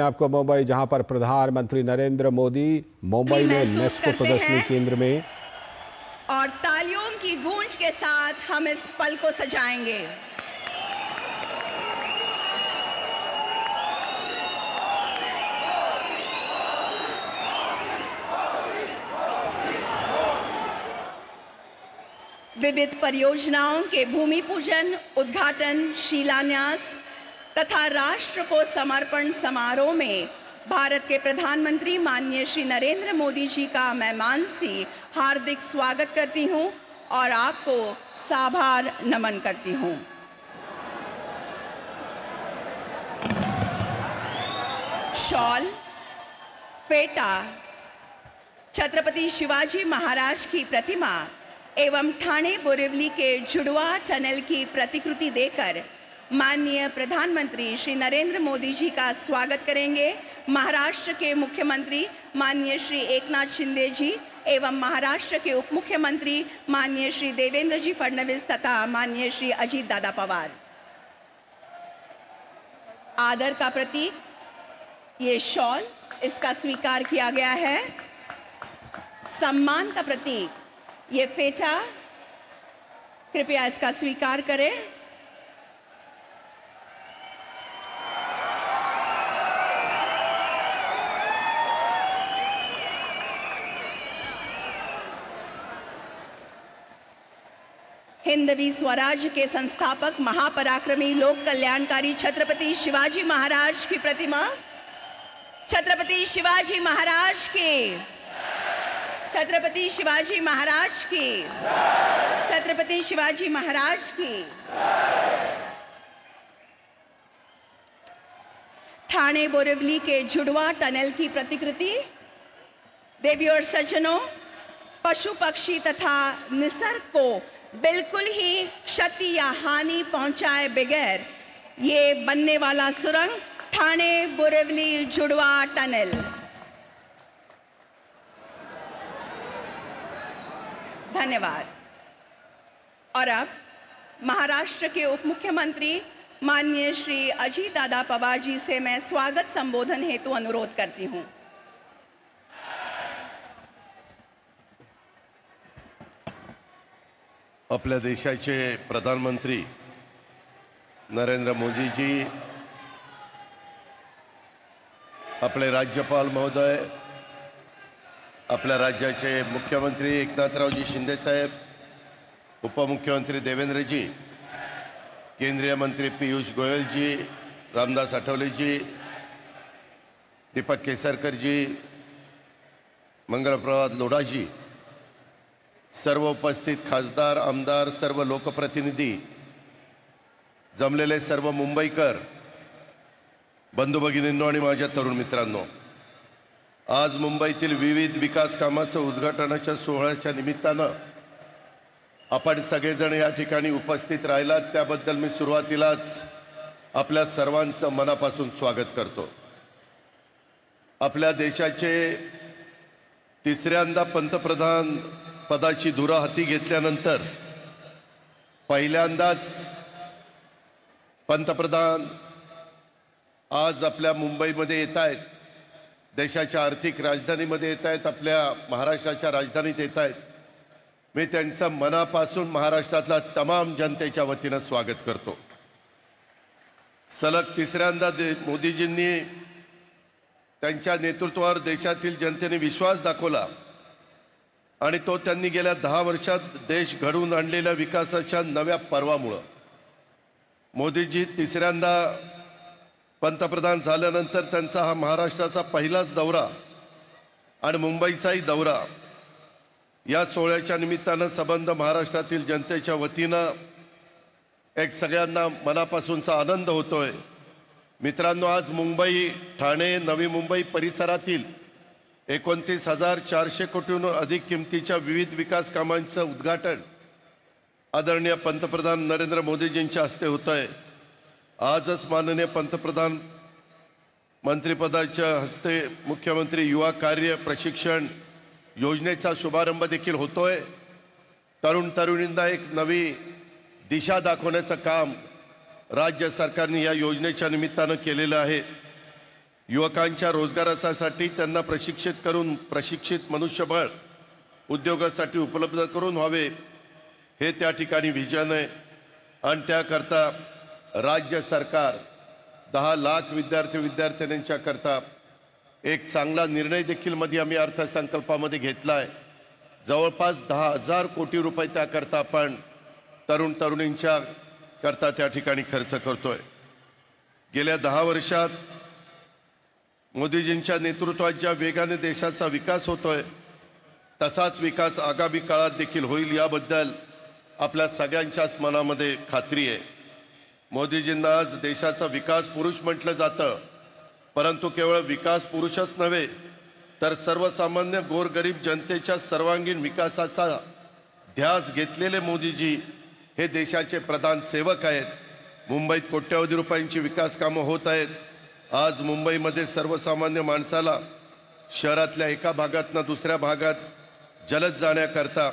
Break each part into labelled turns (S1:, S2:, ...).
S1: आपको मुंबई, जहां पर प्रधानमंत्री नरेंद्र मोदी मुंबई में नेस्को प्रदर्शनी केंद्र में
S2: और तालियों की गूंज के साथ हम इस पल को सजाएंगे। विविध परियोजनाओं के भूमि पूजन, उद्घाटन, शिलान्यास तथा राष्ट्र को समर्पण समारोह में भारत के प्रधानमंत्री माननीय श्री नरेंद्र मोदी जी का मैं मानसी हार्दिक स्वागत करती हूं और आपको साभार नमन करती हूं। शॉल, फेटा, छत्रपति शिवाजी महाराज की प्रतिमा एवं ठाणे बोरिवली के जुड़वा टनल की प्रतिकृति देकर माननीय प्रधानमंत्री श्री नरेंद्र मोदी जी का स्वागत करेंगे महाराष्ट्र के मुख्यमंत्री माननीय श्री एकनाथ शिंदे जी एवं महाराष्ट्र के उप मुख्यमंत्री माननीय श्री देवेंद्र जी फडणवीस तथा माननीय श्री अजीत दादा पवार। आदर का प्रतीक ये शॉल, इसका स्वीकार किया गया है। सम्मान का प्रतीक ये फेटा, कृपया इसका स्वीकार करें। हिंदवी स्वराज के संस्थापक महापराक्रमी लोक कल्याणकारी छत्रपति शिवाजी महाराज की प्रतिमा, छत्रपति शिवाजी महाराज की, छत्रपति शिवाजी महाराज की, छत्रपति शिवाजी महाराज की। ठाणे बोरिवली के जुड़वा टनल की प्रतिकृति। देवी और सज्जनों, पशु पक्षी तथा निसर्ग को बिल्कुल ही क्षति या हानि पहुंचाए बगैर ये बनने वाला सुरंग ठाणे बोरिवली जुड़वा टनल। धन्यवाद। और अब महाराष्ट्र के उप मुख्यमंत्री माननीय श्री अजीत दादा पवार जी से मैं स्वागत संबोधन हेतु अनुरोध करती हूं।
S3: आपल्या देशाचे प्रधानमंत्री नरेंद्र मोदी जी, आपले राज्यपाल महोदय, आपल्या राज्याचे मुख्यमंत्री एकनाथरावजी शिंदे साहेब, उपमुख्यमंत्री देवेंद्रजी, केंद्रीय मंत्री पीयूष गोयल जी, रामदास आठवले जी, दीपक केसरकर जी, मंगलप्रभात लोढा जी, सर्व उपस्थित खासदार, आमदार, सर्व लोकप्रतिनिधी, जमलेले सर्व मुंबईकर बंधू भगिनींनो आणि माझ्या तरुण मित्रांनो, आज मुंबईतील विविध विकास कामाचं उद्घाटनाच्या सोहळ्याच्या निमित्तानं आपण सगळेजण या ठिकाणी उपस्थित राहिलात त्याबद्दल मी सुरुवातीलाच आपल्या सर्वांचं मनापासून स्वागत करतो। आपल्या देशाचे तिसऱ्यांदा पंतप्रधान पदाची धुरा हाती घेतल्यानंतर पहिल्यांदाच पंतप्रधान आज आपल्या मुंबईमध्ये येत आहेत, देशाच्या आर्थिक राजधानीमध्ये येत आहेत, आपल्या महाराष्ट्राच्या राजधानीत येत आहेत। मी त्यांचं मनापासून महाराष्ट्रातल्या तमाम जनतेच्या वतीनं स्वागत करतो। सलग तिसऱ्यांदा मोदीजींनी त्यांच्या नेतृत्वावर देशातील जनतेने विश्वास दाखवला आणि तो त्यांनी गेल्या 10 वर्षात देश घडवून आणलेल्या विकासाच्या नव्या पर्वामुळे मोदीजी तिसऱ्यांदा पंतप्रधान झाल्यानंतर त्यांचा हा महाराष्ट्राचा पहिलाच दौरा आणि मुंबईचाही दौरा, या सोहळ्याच्या निमित्तानं संबंध महाराष्ट्रातील जनतेच्या वतीनं एक सगळ्यांना मनापासूनचा आनंद होतोय। मित्रांनो, आज मुंबई, ठाणे, नवी मुंबई परिसरातील 29,400 कोटींहून अधिक किमतीच्या विविध विकास कामांचं उद्घाटन आदरणीय पंतप्रधान नरेंद्र मोदीजींच्या हस्ते होतंय। आजच माननीय पंतप्रधान मंत्रिपदाच्या हस्ते मुख्यमंत्री युवा कार्य प्रशिक्षण योजनेचा शुभारंभ देखील होतोय। तरुण तरुणींना एक नवी दिशा दाखवण्याचं काम राज्य सरकारने या योजनेच्या निमित्तानं केलेलं आहे। युवकांच्या रोजगारासाठी त्यांना प्रशिक्षित करून प्रशिक्षित मनुष्यबळ उद्योगासाठी उपलब्ध करून व्हावे, हे त्या ठिकाणी व्हिजन आहे. आणि त्याकरता राज्य सरकार 10 लाख विद्यार्थ्यांच्या करता एक चांगला निर्णय देखील मध्ये आम्ही अर्थसंकल्पामध्ये घेतला आहे. जवळपास 10,000 कोटी रुपये त्याकरता आपण तरुणींच्या करता त्या ठिकाणी खर्च करतोय. गेल्या 10 वर्षात मोदीजींच्या नेतृत्वात ज्या वेगाने देशाचा विकास होतोय, तसाच विकास आगामी काळात देखील होईल, याबद्दल आपल्या सगळ्यांच्याच मनामध्ये खात्री आहे. मोदीजींना आज देशाचा विकास पुरुष म्हटलं जातं, परंतु केवळ विकास पुरुषच नव्हे तर सर्वसामान्य गोरगरीब जनतेच्या सर्वांगीण विकासाचा ध्यास घेतलेले मोदीजी हे देशाचे प्रधान सेवक आहेत. मुंबईत कोट्यवधी रुपयांची विकास कामं होत आहेत. आज मुंबईमध्ये सर्वसामान्य माणसाला शहरातल्या एका भागातनं दुसऱ्या भागात जलद जाण्याकरता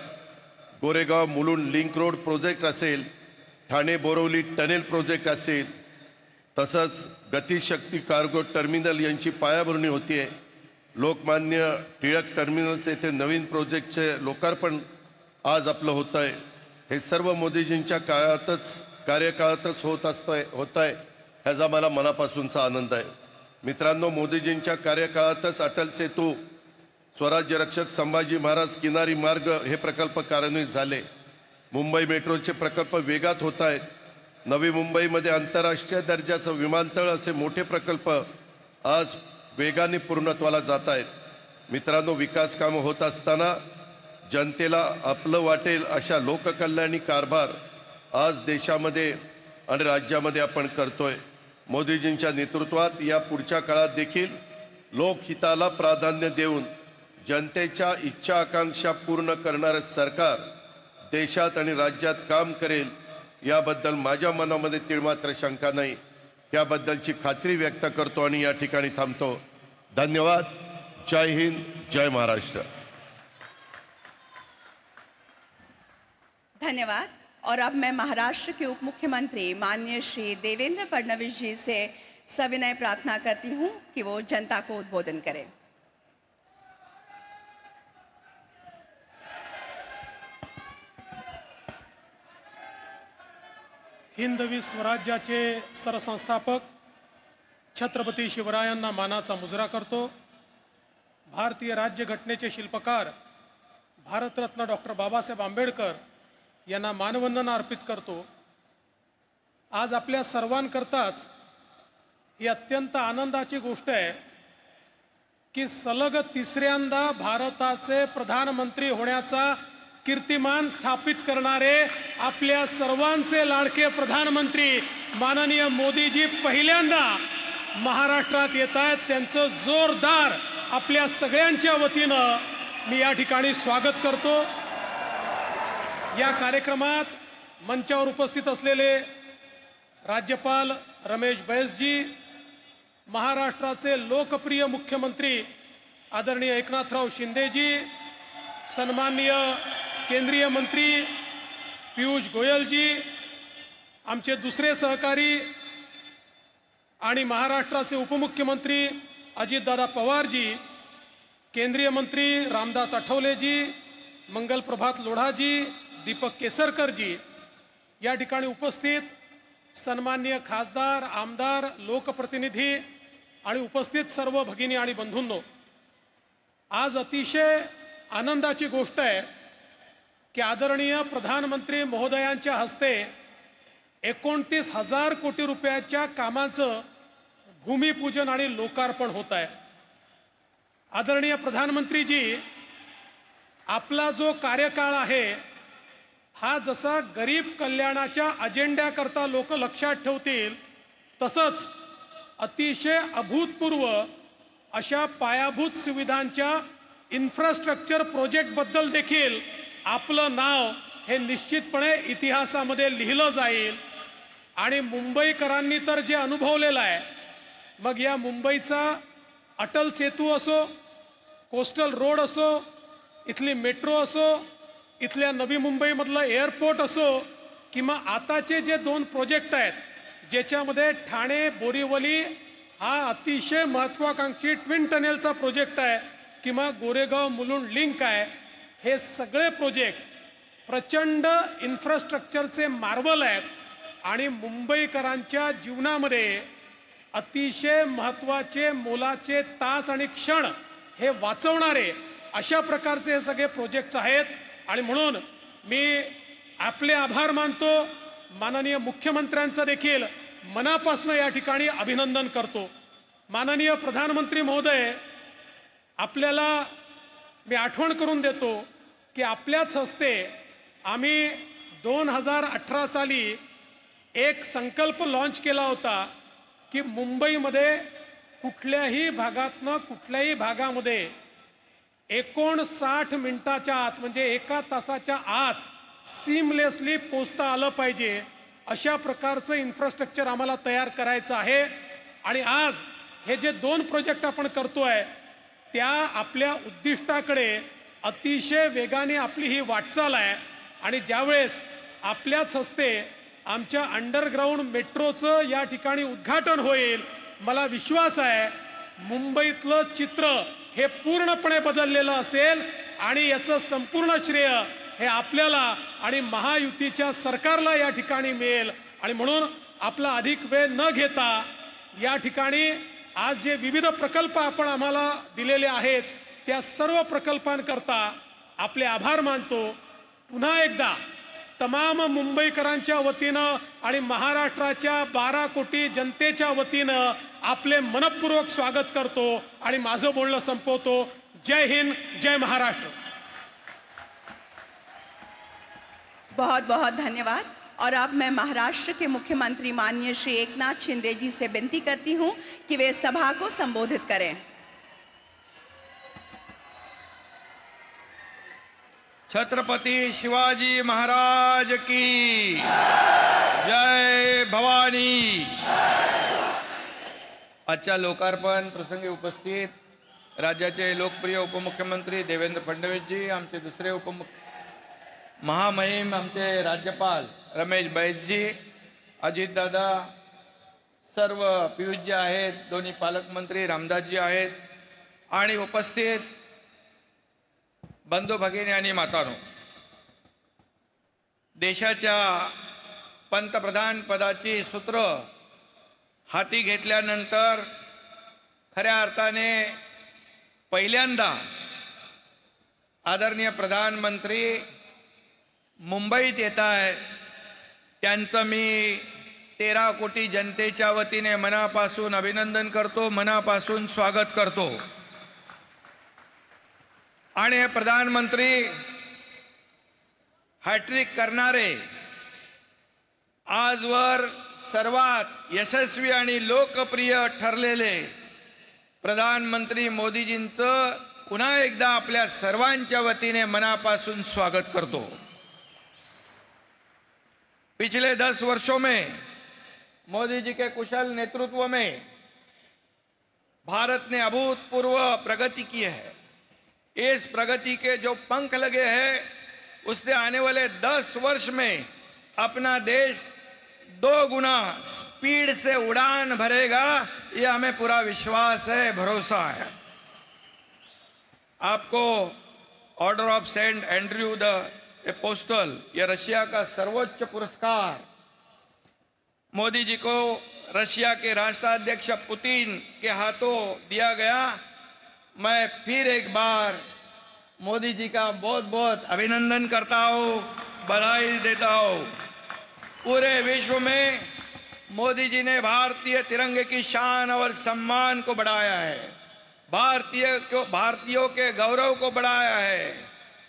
S3: Goregaon Mulund link road project असेल, ठाणे बोरिवली टनेल प्रोजेक्ट असेल, तसंच गतिशक्ती कार्गो टर्मिनल यांची पायाभरणी होती आहे. लोकमान्य टिळक टर्मिनलचे येथे नवीन प्रोजेक्टचे लोकार्पण आज आपलं होतं आहे. हे सर्व मोदीजींच्या कार्यकाळातच होत आहे ह्याचा मला मनापासूनचा आनंद आहे. मित्रांनो, मोदीजींच्या कार्यकाळातच अटल सेतू, स्वराज्य रक्षक संभाजी महाराज किनारी मार्ग हे प्रकल्प कार्यान्वित झाले. मुंबई मेट्रोचे प्रकल्प वेगात होत आहेत. नवी मुंबईमध्ये आंतरराष्ट्रीय दर्जाचं विमानतळ असे मोठे प्रकल्प आज वेगाने पूर्णत्वाला जात आहेत. मित्रांनो, विकास कामं होत असताना जनतेला आपलं वाटेल अशा लोककल्याणी कारभार आज देशामध्ये आणि राज्यामध्ये आपण करतोय. मोदीजींच्या नेतृत्वात या पुढच्या काळात देखील लोकहिताला प्राधान्य देऊन जनतेच्या इच्छा आकांक्षा पूर्ण करणारं सरकार देशात आणि राज्यात काम करेल, याबद्दल माझ्या मनामध्ये तिळमात्र शंका नाही. याबद्दलची खात्री व्यक्त करतो आणि या ठिकाणी थांबतो. धन्यवाद. जय हिंद, जय महाराष्ट्र.
S2: धन्यवाद. और अब मैं महाराष्ट्र के उप मुख्यमंत्री माननीय श्री देवेंद्र फडणवीस जी से सविनय प्रार्थना करती हूं कि वो जनता को उद्बोधन करें.
S4: हिंदवी स्वराज्याचे सरसंस्थापक छत्रपती शिवरायांना मानाचा मुजरा करतो. भारतीय राज्यघटनेचे शिल्पकार भारतरत्न डॉक्टर बाबासाहेब आंबेडकर यांना मानवंदना अर्पित करतो. आज आपल्या सर्वांकरताच ही अत्यंत आनंदाची गोष्ट आहे की सलग तिसऱ्यांदा भारताचे प्रधानमंत्री होण्याचा कीर्तिमान स्थापित करणारे आपल्या सर्वांचे लाडके प्रधानमंत्री माननीय मोदीजी पहिल्यांदा महाराष्ट्रात येत आहेत. त्यांचं जोरदार आपल्या सगळ्यांच्या वतीनं मी या ठिकाणी स्वागत करतो. या कार्यक्रमात मंचावर उपस्थित असलेले राज्यपाल रमेश बैसजी, महाराष्ट्राचे लोकप्रिय मुख्यमंत्री आदरणीय एकनाथराव शिंदेजी, सन्माननीय केंद्रीय मंत्री पियुष गोयलजी, आमचे दुसरे सहकारी आणि महाराष्ट्राचे उपमुख्यमंत्री अजितदादा पवारजी, केंद्रीय मंत्री रामदास आठवलेजी, मंगल प्रभात लोढाजी, दीपक केसरकरजी, या ठिकाणी उपस्थित सन्माननीय खासदार, आमदार, लोकप्रतिनिधी आणि उपस्थित सर्व भगिनी आणि बंधूंनो, आज अतिशय आनंदाची गोष्ट आहे की आदरणीय प्रधानमंत्री महोदयांच्या हस्ते 29,000 कोटी रुपयाच्या कामाचं भूमिपूजन आणि लोकार्पण होत आहे. आदरणीय प्रधानमंत्रीजी, आपला जो कार्यकाळ आहे हा जसा गरीब कल्याणाच्या अजेंड्याकरता लोक लक्षात ठेवतील, तसंच अतिशय अभूतपूर्व अशा पायाभूत सुविधांच्या इन्फ्रास्ट्रक्चर प्रोजेक्टबद्दल देखील आपलं नाव हे निश्चितपणे इतिहासामध्ये लिहिलं जाईल. आणि मुंबईकरांनी तर जे अनुभवलेलं आहे, मग या मुंबईचा अटल सेतू असो, कोस्टल रोड असो, इथली मेट्रो असो, इथल्या नवी मुंबईमधलं एअरपोर्ट असो, किंवा आताचे जे 2 प्रोजेक्ट आहेत ज्याच्यामध्ये ठाणे बोरिवली हा अतिशय महत्वाकांक्षी ट्विन टनेलचा प्रोजेक्ट आहे किंवा गोरेगाव मुलुंड लिंक आहे. हे सगळे प्रोजेक्ट प्रचंड इन्फ्रास्ट्रक्चरचे मार्वल आहेत आणि मुंबईकरांच्या जीवनामध्ये अतिशय महत्त्वाचे मोलाचे तास आणि क्षण हे वाचवणारे अशा प्रकारचे हे सगळे प्रोजेक्ट्स आहेत. आणि म्हणून मी आपले आभार मानतो. माननीय मुख्यमंत्र्यांचं देखील मनापासून या ठिकाणी अभिनंदन करतो. माननीय प्रधानमंत्री महोदय, आपल्याला मी आठवण करून देतो की आपल्याच हस्ते आम्ही 2018 साली एक संकल्प लॉन्च केला होता की मुंबईमध्ये कुठल्याही भागातनं कुठल्याही भागामध्ये 59 मिनिटाच्या आत म्हणजे 1 तासाच्या आत सीमलेसली पोचता आलं पाहिजे अशा प्रकारचं इन्फ्रास्ट्रक्चर आम्हाला तयार करायचं आहे. आणि आज हे जे 2 प्रोजेक्ट आपण करतोय त्या आपल्या उद्दिष्टाकडे अतिशय वेगाने आपली ही वाटचाल आहे. आणि ज्यावेळेस आपल्याच हस्ते आमच्या अंडरग्राऊंड मेट्रोचं या ठिकाणी उद्घाटन होईल, मला विश्वास आहे मुंबईतलं चित्र हे पूर्णपणे बदललेलं असेल आणि याचं संपूर्ण श्रेय हे आपल्याला आणि महायुतीच्या सरकारला या ठिकाणी मिळेल. आणि म्हणून आपला अधिक वेळ न घेता या ठिकाणी आज जे विविध प्रकल्प आपण आम्हाला दिलेले आहेत त्या सर्व प्रकल्पांकरता आपले आभार मानतो. पुन्हा एकदा तमाम मुंबईकरांच्या वतीनं आणि महाराष्ट्राच्या 12 कोटी जनतेच्या वतीनं आपले मनपूर्वक स्वागत करतो आणि माझं बोलणं संपवतो. जय हिंद, जय महाराष्ट्र.
S2: बहुत बहुत धन्यवाद. और अब मैं महाराष्ट्र के मुख्यमंत्री माननीय श्री एकनाथ शिंदे जी से विनती करती हूं कि वे सभा को संबोधित करें.
S5: छत्रपति शिवाजी महाराज की जय भवानी. आजच्या लोकार्पण प्रसंगी उपस्थित राज्याचे लोकप्रिय उपमुख्यमंत्री देवेंद्र फडणवीसजी, आमचे दुसरे महामहिम आमचे राज्यपाल रमेश बैसजी, अजितदादा, सर्व पियुषजी आहेत, दोन्ही पालकमंत्री रामदासजी आहेत आणि उपस्थित बंधू भगिनी आणि मातांनो, देशाच्या पंतप्रधान पदाची सूत्र हाती घेतल्यानंतर खऱ्या अर्थाने पहिल्यांदा आदरणीय प्रधानमंत्री मुंबईत येत आहेत. त्यांचं मी 13 कोटी जनतेच्या वतीने मनापासून अभिनंदन करतो, मनापासून स्वागत करतो. आणि हे प्रधानमंत्री हॅट्रिक करणारे आजवर सर्वात यशस्वी आणि लोकप्रिय ठरलेले प्रधानमंत्री मोदीजींचं पुन्हा एकदा आपल्या सर्वांच्या वतीने मनापासून स्वागत करतो. पिछले 10 वर्षों में मोदी जी के कुशल नेतृत्व में भारत ने अभूतपूर्व प्रगति की है. इस प्रगति के जो पंख लगे हैं उससे आने वाले 10 वर्ष में अपना देश 2 गुना स्पीड से उड़ान भरेगा, ये हमें पूरा विश्वास है, भरोसा है. आपको order of Saint Andrew the apostle, ये रशिया का सर्वोच्च पुरस्कार मोदी जी को रशिया के राष्ट्राध्यक्ष पुतिन के हाथों दिया गया. मैं फिर एक बार मोदी जी का बहुत बहुत अभिनंदन करता हूँ, बधाई देता हूँ. पूरे विश्व में मोदी जी ने भारतीय तिरंगे की शान और सम्मान को बढ़ाया है, भारतीयों के गौरव को बढ़ाया है,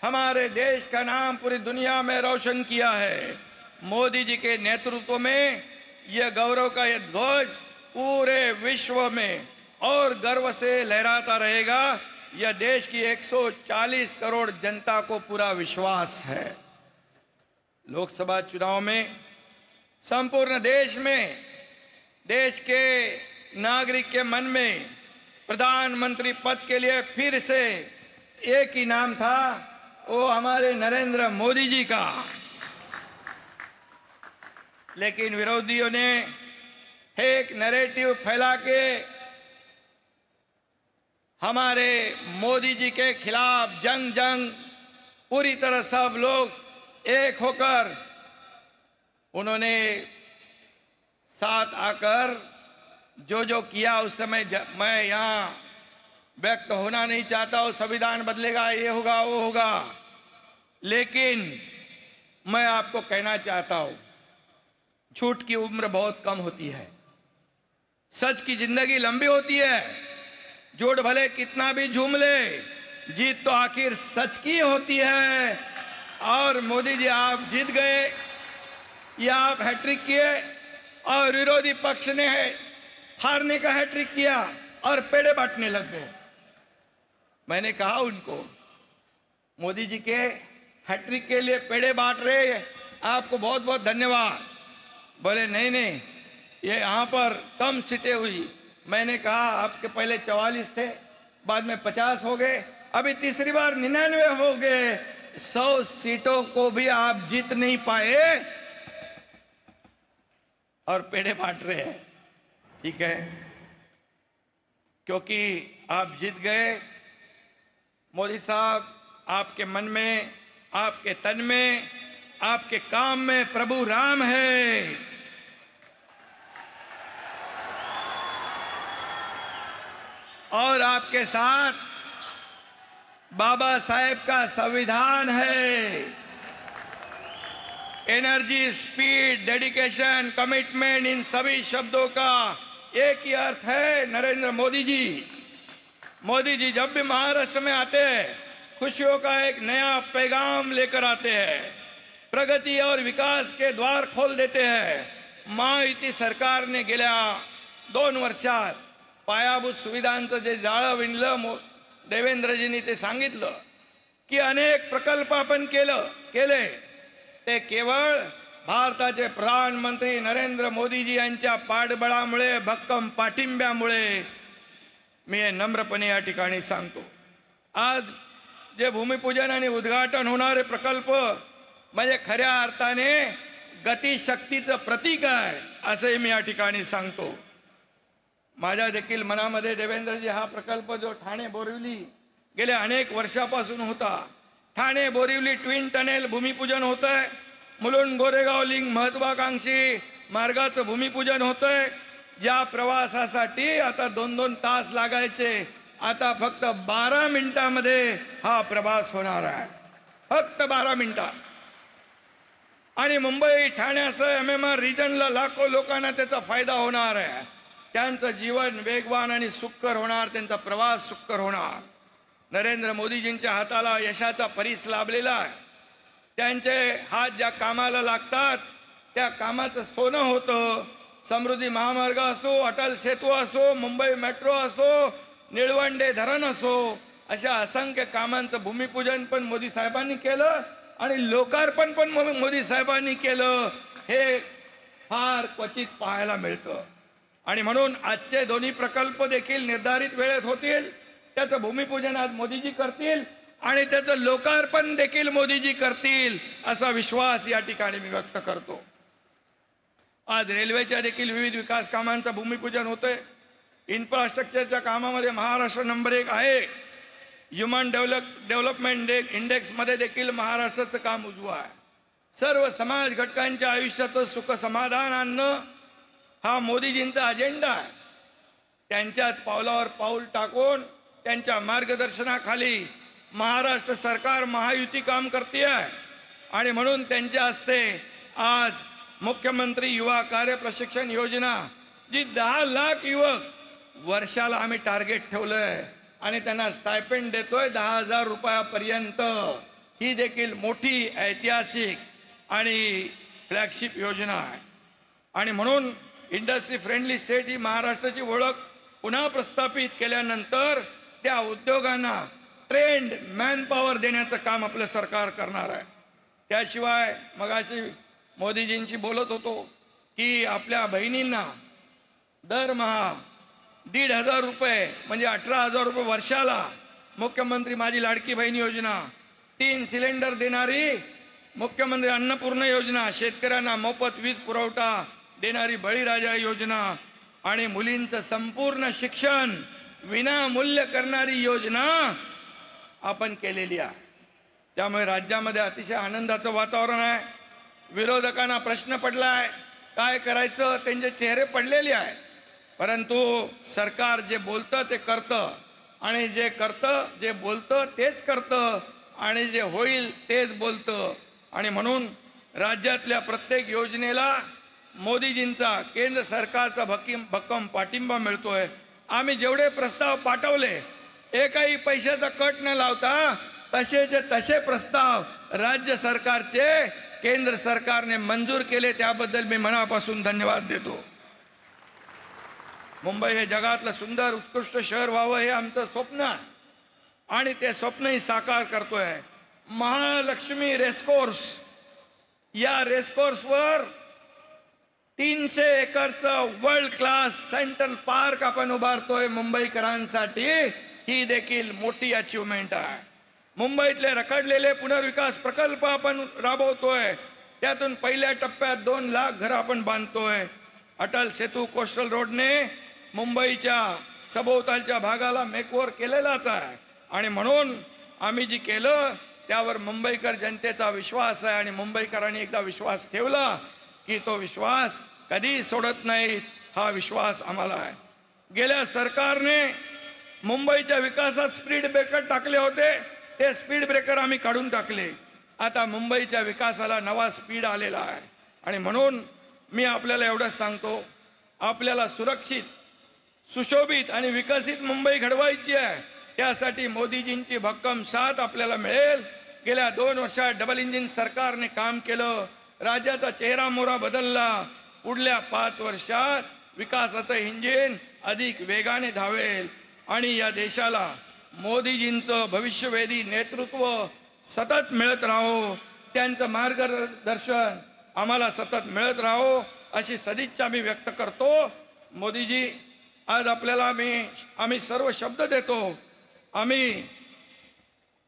S5: हमारे देश का नाम पूरी दुनिया में रोशन किया है. मोदी जी के नेतृत्व में यह गौरव का यह ध्वज पूरे विश्व में और गर्व से लहराता रहेगा. यह देश की 140 करोड़ जनता को पूरा विश्वास है. लोकसभा चुनाव में संपूर्ण देश में देश के नागरिक के मन में प्रधानमंत्री पद के लिए फिर से एक ही नाम था, वो हमारे नरेंद्र मोदी जी का. लेकिन विरोधियों ने एक नैरेटिव फैला के हमारे मोदी जी के खिलाफ जंग पूरी तरह सब लोग एक होकर उन्होंने साथ आकर जो किया उस समय मैं यहाँ व्यक्त होना नहीं चाहता हूँ। संविधान बदलेगा, ये होगा, वो होगा, लेकिन मैं आपको कहना चाहता हूँ झूठ की उम्र बहुत कम होती है, सच की जिंदगी लंबी होती है। झूठ भले कितना भी झूम ले, जीत तो आखिर सच की होती है। और मोदी जी आप जीत गए, या आप हैट्रिक किए और विरोधी पक्ष ने हारने का हैट्रिक किया और पेड़े बांटने लग गए। मैंने कहा उनको, मोदी जी के हैट्रिक के लिए पेड़े बांट रहे, आपको बहुत बहुत धन्यवाद। बोले नहीं, ये यहाँ पर कम सीटें हुई। मैंने कहा आपके पहले 44 थे, बाद में 50 हो गए, अभी तीसरी बार 99 हो गए। 100 सीटों को भी आप जीत नहीं पाए और पेड़े बांट रहे हैं। ठीक है, क्योंकि आप जीत गए। मोदी साहब, आपके मन में, आपके तन में, आपके काम में प्रभु राम है। और आपके साथ बाबा साहेब का संविधान है। एनर्जी, स्पीड, डेडिकेशन, कमिटमेंट, इन सभी शब्दों का एक ही अर्थ है नरेंद्र मोदी जी। मोदी जी जब भी महाराष्ट्र में आते हैं, खुशियों का एक नया पैगाम लेकर आते हैं, प्रगती और विकास के द्वार खोल देते हैं। महायुती सरकारने गेल्या 2 वर्षात पायाभूत सुविधांचं जे जाळं विणलं, देवेंद्रजींनी ते सांगितलं की अनेक प्रकल्प आपण केले, ते केवळ भारताचे प्रधानमंत्री नरेंद्र मोदीजी यांच्या पाठबळामुळे, भक्कम पाठिंब्यामुळे। मी हे नम्रपणे या ठिकाणी सांगतो। आज जे भूमिपूजन आणि उद्घाटन होणारे प्रकल्प म्हणजे खऱ्या अर्थाने गतिशक्तीचं प्रतीक आहे, असे मी या ठिकाणी सांगतो। माझ्या देखील मनामध्ये देवेंद्रजी, हा प्रकल्प जो ठाणे बोरिवली गेल्या अनेक वर्षापासून होता, ठाणे बोरिवली ट्विन टनेल भूमिपूजन होतंय, मुलुंड गोरेगाव लिंक महत्वाकांक्षी मार्गाचं भूमिपूजन होतंय। ज्या प्रवासासाठी आता 2-2 तास लागायचे, आता फक्त 12 मिनिटांमध्ये हा प्रवास होणार आहे, फक्त 12 मिनिटात। आणि मुंबई ठाण्यासह MMR रिजनला लाखो लोकांना त्याचा फायदा होणार आहे। त्यांचं जीवन वेगवान आणि सुखकर होणार, त्यांचा प्रवास सुखकर होणार। नरेंद्र मोदीजींच्या हाताला यशाचा परीस लाभलेला आहे। त्यांचे हात ज्या कामाला लागतात त्या कामाचं सोनं होतं। समृद्धी महामार्ग असो, अटल सेतू असो, मुंबई मेट्रो असो, निळवंडे धरण असो, अशा असंख्य कामांचं भूमिपूजन पण मोदी साहेबांनी केलं आणि लोकार्पण पण मोदी साहेबांनी केलं। हे फार क्वचित पाहायला मिळतं। आणि म्हणून आजचे दोन्ही प्रकल्प देखील निर्धारित वेळेत होतील, त्याचं भूमिपूजन आज मोदीजी करतील आणि त्याचं लोकार्पण देखील मोदीजी करतील, असा विश्वास या ठिकाणी मी व्यक्त करतो। आज रेल्वेच्या देखील विविध विकास कामांचं भूमिपूजन होतंय। इन्फ्रास्ट्रक्चरच्या कामामध्ये महाराष्ट्र नंबर 1 आहे। ह्युमन डेव्हलपमेंट इंडेक्स मध्ये देखील महाराष्ट्राचं काम उजवं आहे। सर्व समाज घटकांच्या आयुष्याचं सुख समाधान आणणं हा मोदीजींचा अजेंडा आहे। त्यांच्याच पावलावर पाऊल टाकून त्यांच्या मार्गदर्शनाखाली महाराष्ट्र सरकार महायुती काम करते आहे। आणि म्हणून त्यांच्या हस्ते आज मुख्यमंत्री युवा कार्य प्रशिक्षण योजना, जी 10 लाख युवक वर्षाला आम्ही टार्गेट ठेवलंय आणि त्यांना स्टायपेंड देतोय 10,000 रुपयापर्यंत, ही देखील मोठी ऐतिहासिक आणि फ्लॅगशिप योजना आहे। आणि म्हणून इंडस्ट्री फ्रेंडली स्टेट ही महाराष्ट्राची ओळख पुन्हा प्रस्थापित केल्यानंतर त्या उद्योगांना ट्रेंड मॅनपॉवर देण्याचं काम आपलं सरकार करणार आहे। त्याशिवाय मगाशी मोदीजींशी बोलत होतो की आपल्या बहिणींना दरमहा 1,500 रुपये म्हणजे 18,000 रुपये वर्षाला मुख्यमंत्री माझी लाडकी बहीण योजना, 3 सिलेंडर देणारी मुख्यमंत्री अन्नपूर्णा योजना, शेतकऱ्यांना मोफत वीज पुरवठा देणारी बळीराजा योजना आणि मुलींचं संपूर्ण शिक्षण विनामूल्य करणारी योजना आपण केलेली आहे. त्यामुळे राज्यामध्ये अतिशय आनंदाचं वातावरण आहे. विरोधकांना प्रश्न पडलाय काय करायचं, त्यांचे चेहरे पडलेले आहे. परंतु सरकार जे बोलतं ते करतं आणि जे करतं जे बोलतं तेच करतं आणि जे होईल तेच बोलतं. आणि म्हणून राज्यातल्या प्रत्येक योजनेला मोदीजींचा केंद्र सरकारचा भक्कम पाठिंबा मिळतोय. आम्ही जेवढे प्रस्ताव पाठवले एकही पैशाचा कट न लावता तसेचे तसे प्रस्ताव राज्य सरकारचे केंद्र सरकारने मंजूर केले, त्याबद्दल मी मनापासून धन्यवाद देतो. मुंबई हे जगातलं सुंदर उत्कृष्ट शहर व्हावं हे आमचं स्वप्न आहे आणि ते स्वप्नही साकार करतोय. महालक्ष्मी रेसकोर्स, या रेसकोर्सवर 300 एकरचं वर्ल्ड क्लास सेंट्रल पार्क आपण उभारतोय मुंबईकरांसाठी. ही देखील मोठी अचीवमेंट आहे. मुंबईतले रखडलेले पुनर्विकास प्रकल्प आपण राबवतोय. त्यातून पहिल्या टप्प्यात 2 लाख घरं आपण बांधतोय. अटल सेतू कोस्टल रोडने मुंबईच्या सभोवतालच्या भागाला मेकओव्हर केलेलाच आहे आणि म्हणून आम्ही जी केलं त्यावर मुंबईकर जनतेचा विश्वास आहे आणि मुंबईकरांनी एकदा विश्वास ठेवला की तो विश्वास कधी सोडत नाहीत. हा विश्वास आम्हाला आहे. गेल्या सरकारने मुंबईच्या विकासात स्पीड ब्रेकर टाकले होते, ते स्पीड ब्रेकर आम्ही काढून टाकले. आता मुंबईच्या विकासाला नवा स्पीड आलेला आहे आणि म्हणून मी आपल्याला एवढंच सांगतो, आपल्याला सुरक्षित, सुशोभित आणि विकसित मुंबई घडवायची आहे. त्यासाठी मोदीजींची भक्कम साथ आपल्याला मिळेल. गेल्या 2 वर्षात डबल इंजिन सरकारने काम केलं, राज्याचा चेहरा मोहरा बदलला. पुढल्या 5 वर्षात विकासाचं इंजिन अधिक वेगाने धावेल आणि या देशाला मोदीजींचं भविष्यवेधी नेतृत्व सतत मिळत राहो, त्यांचं मार्गदर्शन आम्हाला सतत मिळत राहो अशी सदिच्छा मी व्यक्त करतो. मोदीजी, आज आपल्याला आम्ही सर्व शब्द देतो. आम्ही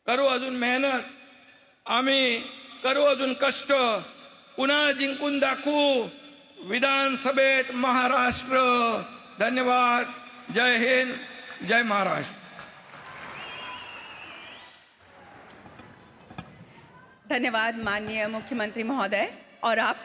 S5: करू अजून मेहनत, आम्ही करू अजून कष्ट, पुन्हा जिंकून दाखवू विधानसभेत महाराष्ट्र. धन्यवाद. जय हिंद, जय महाराष्ट्र.
S2: धन्यवाद माननीय मुख्यमंत्री महोदय. और अब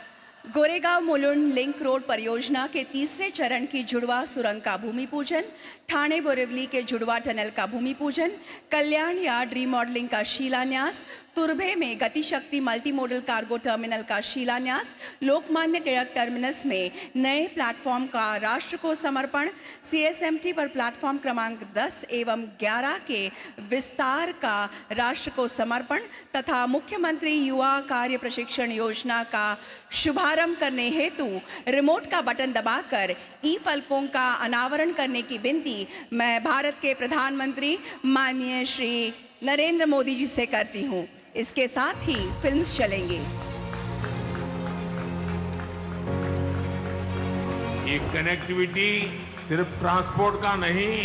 S2: गोरेगांव मुलुंड लिंक रोड परियोजना के तीसरे चरण की जुड़वा सुरंग का भूमि पूजन, ठाणे बोरिवली के जुड़वा टनल का भूमि पूजन, कल्याण यार्ड रीमॉडलिंग का शिलान्यास, तुर्भे में Gatishakti multi modal cargo terminal का शिलान्यास, लोकमान्य टिळक टर्मिनस में नए प्लेटफॉर्म का राष्ट्र को समर्पण, सीएसएमटी पर प्लेटफॉर्म क्रमांक 10 एवं 11 के विस्तार का राष्ट्र को समर्पण तथा मुख्यमंत्री युवा कार्य प्रशिक्षण योजना का शुभारंभ करने हेतु रिमोट का बटन दबाकर ई फलकों का अनावरण करने की विनती मैं भारत के प्रधानमंत्री माननीय श्री नरेंद्र मोदी जी से करती हूँ. इसके साथ ही फिल्म्स चलेंगे.
S6: ये कनेक्टिविटी सिर्फ ट्रांसपोर्ट का नहीं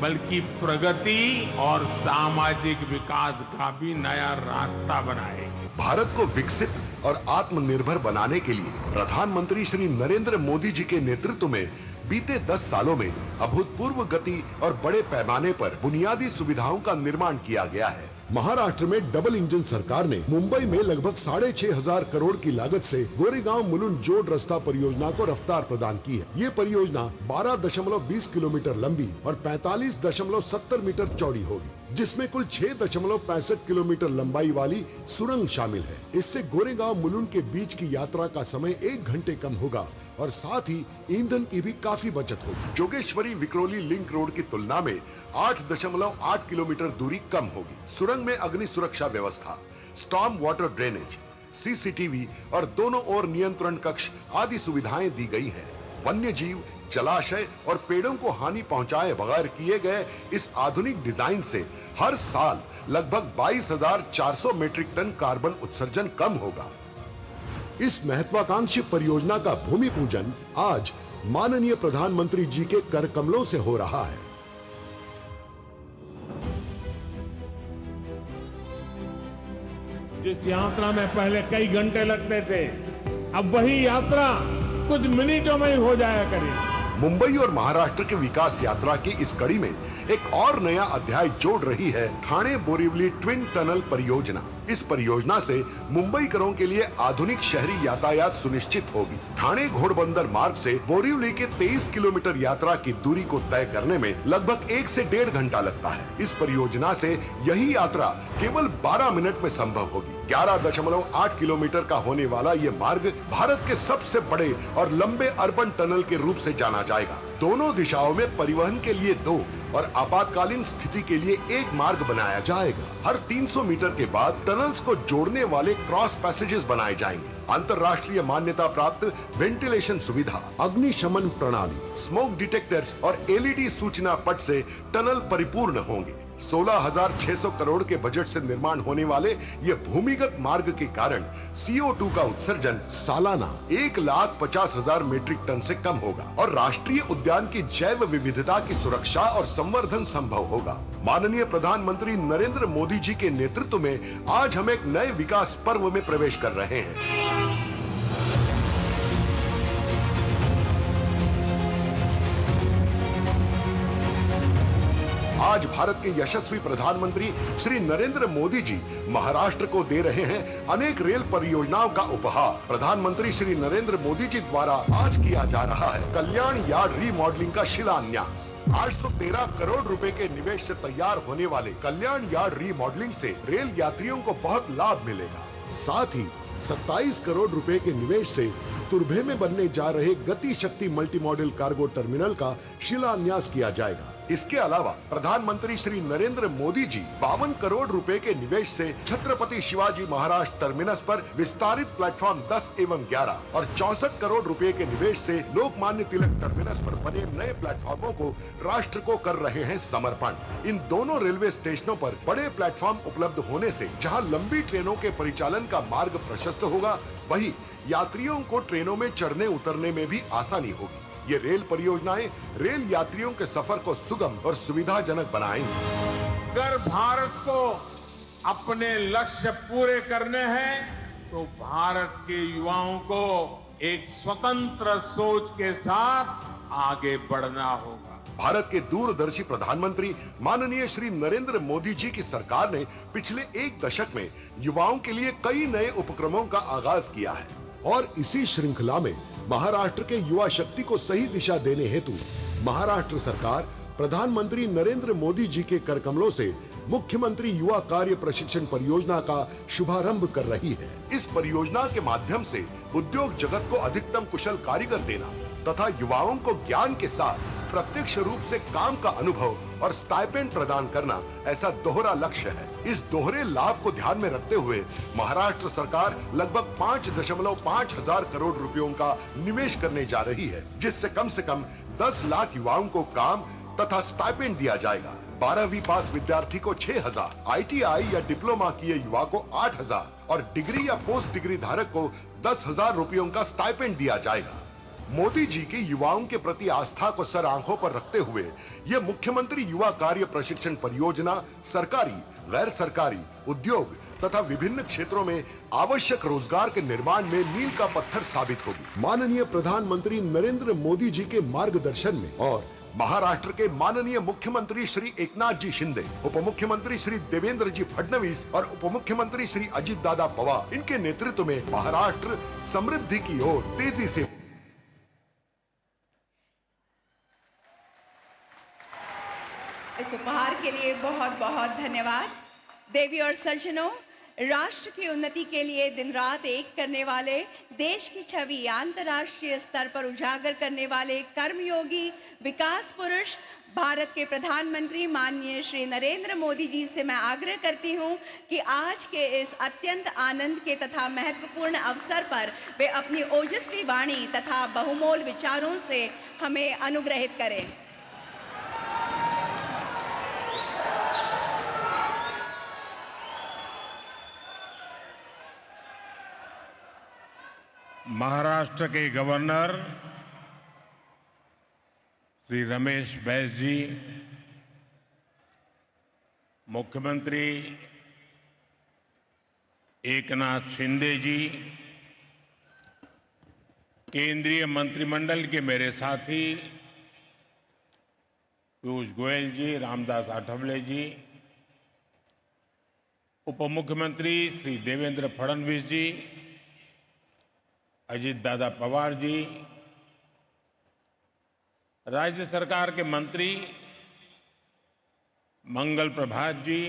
S6: बल्कि प्रगति और सामाजिक विकास का भी नया रास्ता बनाए.
S7: भारत को विकसित और आत्मनिर्भर बनाने के लिए प्रधानमंत्री श्री नरेंद्र मोदी जी के नेतृत्व में बीते 10 सालों में अभूतपूर्व गति और बड़े पैमाने पर बुनियादी सुविधाओं का निर्माण किया गया है.
S8: महाराष्ट्र में डबल इंजन सरकार ने मुंबई में लगभग 6,500 करोड़ की लागत से गोरेगांव मुलुंड जोड़ रास्ता परियोजना को रफ्तार प्रदान की है. ये परियोजना 12.20 किलोमीटर लंबी और 45.70 मीटर चौड़ी होगी, जिसमें कुल 6.65 किलोमीटर लंबाई वाली सुरंग शामिल है. इससे गोरेगांव मुलुंड के बीच की यात्रा का समय 1 घंटे कम होगा और साथ ही ईंधन की भी काफी बचत होगी.
S7: जोगेश्वरी विक्रोली लिंक रोड की तुलना में 8.8 किलोमीटर दूरी कम होगी. सुरंग में अग्नि सुरक्षा व्यवस्था, स्टॉर्म वाटर ड्रेनेज, सीसीटीवी और दोनों ओर नियंत्रण कक्ष आदि सुविधाएं दी गई हैं. वन्य जीव, जलाशय और पेड़ों को हानि पहुंचाए बगैर किए गए इस आधुनिक डिजाइन से हर साल लगभग 22,400 मीट्रिक टन कार्बन उत्सर्जन कम होगा.
S8: इस महत्वाकांक्षी परियोजना का भूमि पूजन आज माननीय प्रधानमंत्री जी के कर कमलों से हो रहा है.
S6: जिस यात्रा में पहले कई घंटे लगते थे, अब वही यात्रा कुछ मिनटों में ही हो जाया करेगी.
S7: मुंबई और महाराष्ट्र के विकास यात्रा की इस कड़ी में एक और नया अध्याय जोड़ रही है ठाणे बोरिवली ट्विन टनल परियोजना। इस परियोजना से मुंबईकरों के लिए आधुनिक शहरी यातायात सुनिश्चित होगी। ठाणे घोड़बंदर मार्ग से बोरिवली के 23 किलोमीटर यात्रा की दूरी को तय करने में लगभग 1 से 1.5 घंटा लगता है। इस परियोजना से यही यात्रा केवल 12 मिनट में संभव होगी। 11.8 किलोमीटर का होने वाला ये मार्ग भारत के सबसे बड़े और लंबे अर्बन टनल के रूप से जाना जाएगा। दोनों दिशाओं में परिवहन के लिए 2 और आपातकालीन स्थिति के लिए 1 मार्ग बनाया जाएगा। हर 300 मीटर के बाद टनल्स को जोड़ने वाले क्रॉस पैसेजेस बनाए जाएंगे। अंतर्राष्ट्रीय मान्यता प्राप्त वेंटिलेशन सुविधा, अग्निशमन प्रणाली, स्मोक डिटेक्टर्स और LED सूचना पट से टनल परिपूर्ण होंगे। 16,600 करोड़ के बजट से निर्माण होने वाले ये भूमिगत मार्ग के कारण CO2 का उत्सर्जन सालाना 1,50,000 मीट्रिक टन से कम होगा और राष्ट्रीय उद्यान की जैव विविधता की सुरक्षा और संवर्धन संभव होगा। माननीय प्रधानमंत्री नरेंद्र मोदी जी के नेतृत्व में आज हम एक नए विकास पर्व में प्रवेश कर रहे हैं। आज भारत के यशस्वी प्रधानमंत्री श्री नरेंद्र मोदी जी महाराष्ट्र को दे रहे हैं अनेक रेल परियोजनाओं का उपहार। प्रधानमंत्री श्री नरेंद्र मोदी जी द्वारा आज किया जा रहा है कल्याण यार्ड रीमॉडलिंग का शिलान्यास। 813 करोड़ रुपए के निवेश से तैयार होने वाले कल्याण यार्ड रीमॉडलिंग से रेल यात्रियों को बहुत लाभ मिलेगा। साथ ही 27 करोड़ रुपए के निवेश से तुर्भे में बनने जा रहे गति शक्ति मल्टी मॉडल कार्गो टर्मिनल का शिलान्यास किया जाएगा। इसके अलावा प्रधानमंत्री श्री नरेंद्र मोदी जी 52 करोड़ रुपए के निवेश से छत्रपति शिवाजी महाराज टर्मिनस पर विस्तारित प्लेटफॉर्म 10 एवं 11 और 64 करोड़ रुपए के निवेश से लोकमान्य तिलक टर्मिनस पर बने नए प्लेटफॉर्मों को राष्ट्र को कर रहे हैं समर्पण। इन दोनों रेलवे स्टेशनों पर बड़े प्लेटफॉर्म उपलब्ध होने से जहां लंबी ट्रेनों के परिचालन का मार्ग प्रशस्त होगा, वहीं यात्रियों को ट्रेनों में चढ़ने उतरने में भी आसानी होगी। ये रेल परियोजनाएं रेल यात्रियों के सफर को सुगम और सुविधाजनक बनाएंगी।
S6: अगर भारत को अपने लक्ष्य पूरे करने हैं तो भारत के युवाओं को एक स्वतंत्र सोच के साथ आगे बढ़ना होगा।
S7: भारत के दूरदर्शी प्रधानमंत्री माननीय श्री नरेंद्र मोदी जी की सरकार ने पिछले 1 दशक में युवाओं के लिए कई नए उपक्रमों का आगाज किया है और इसी श्रृंखला में महाराष्ट्र के युवा शक्ति को सही दिशा देने हेतु महाराष्ट्र सरकार प्रधानमंत्री नरेंद्र मोदी जी के करकमलों से मुख्यमंत्री युवा कार्य प्रशिक्षण परियोजना का शुभारंभ कर रही है। इस परियोजना के माध्यम से उद्योग जगत को अधिकतम कुशल कारीगर देना तथा युवाओं को ज्ञान के साथ प्रत्यक्ष रूप से काम का अनुभव और स्टाइपेंड प्रदान करना ऐसा दोहरा लक्ष्य है। इस दोहरे लाभ को ध्यान में रखते हुए महाराष्ट्र सरकार लगभग 5.5 हजार करोड़ रुपयों का निवेश करने जा रही है, जिससे कम से कम 10 लाख युवाओं को काम तथा स्टाइपेंड दिया जाएगा। 12वीं पास विद्यार्थी को 6,000, ITI या डिप्लोमा किए युवा को 8,000 और डिग्री या पोस्ट डिग्री धारक को 10,000 रुपयों का स्टाइपेंड दिया जाएगा। मोदी जी की युवाओं के प्रति आस्था को सर आंखों पर रखते हुए ये मुख्यमंत्री युवा कार्य प्रशिक्षण परियोजना सरकारी, गैर सरकारी, उद्योग तथा विभिन्न क्षेत्रों में आवश्यक रोजगार के निर्माण में मील का पत्थर साबित होगी। माननीय प्रधानमंत्री नरेंद्र मोदी जी के मार्गदर्शन में और महाराष्ट्र के माननीय मुख्यमंत्री श्री एकनाथ जी शिंदे, उप मुख्यमंत्री श्री देवेंद्र जी फडणवीस और उप मुख्यमंत्री श्री अजित दादा पवार इनके नेतृत्व में महाराष्ट्र समृद्धि की ओर तेजी से।
S2: इस उपहार के लिए बहुत बहुत धन्यवाद। देवी और सज्जनों, राष्ट्र की उन्नति के लिए दिन रात एक करने वाले, देश की छवि अंतर्राष्ट्रीय स्तर पर उजागर करने वाले कर्मयोगी विकास पुरुष भारत के प्रधानमंत्री माननीय श्री नरेंद्र मोदी जी से मैं आग्रह करती हूं कि आज के इस अत्यंत आनंद के तथा महत्वपूर्ण अवसर पर वे अपनी ओजस्वी वाणी तथा बहुमोल विचारों से हमें अनुग्रहित करें।
S6: महाराष्ट्र के गवर्नर श्री रमेश बैस जी, मुख्यमंत्री एकनाथ शिंदे जी, केंद्रीय मंत्रिमंडल के मेरे साथी, पीयूष गोयल जी, रामदास आठवले जी, उप मुख्यमंत्री श्री देवेंद्र फडणवीस जी, अजीत दादा पवार जी, राज्य सरकार के मंत्री मंगल प्रभात जी,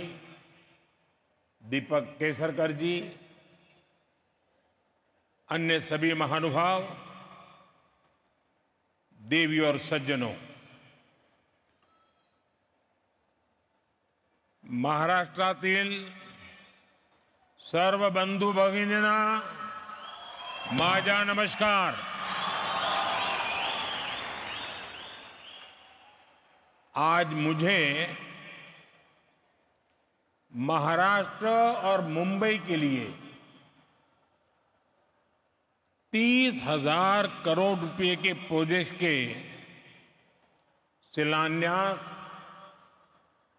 S6: दीपक केसरकर जी, अन्य सभी महानुभाव, देवी और सज्जनों, महाराष्ट्रातील सर्व बंधू भगिनींना माझा नमस्कार. आज मुझे महाराष्ट्र और मुंबई के लिए 30,000 करोड़ रुपए के प्रोजेक्ट के शिलान्यास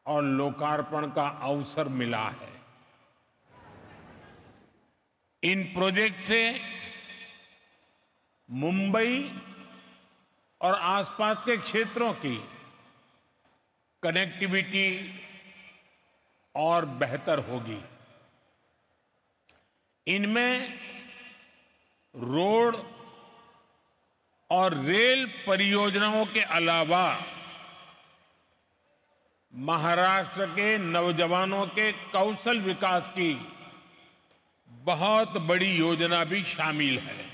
S6: और लोकार्पण का अवसर मिला है. इन प्रोजेक्ट से मुंबई और आसपास के क्षेत्रों की कनेक्टिविटी और बेहतर होगी. इनमें रोड और रेल परियोजनाओं के अलावा महाराष्ट्र के नौजवानों के कौशल विकास की बहुत बड़ी योजना भी शामिल है.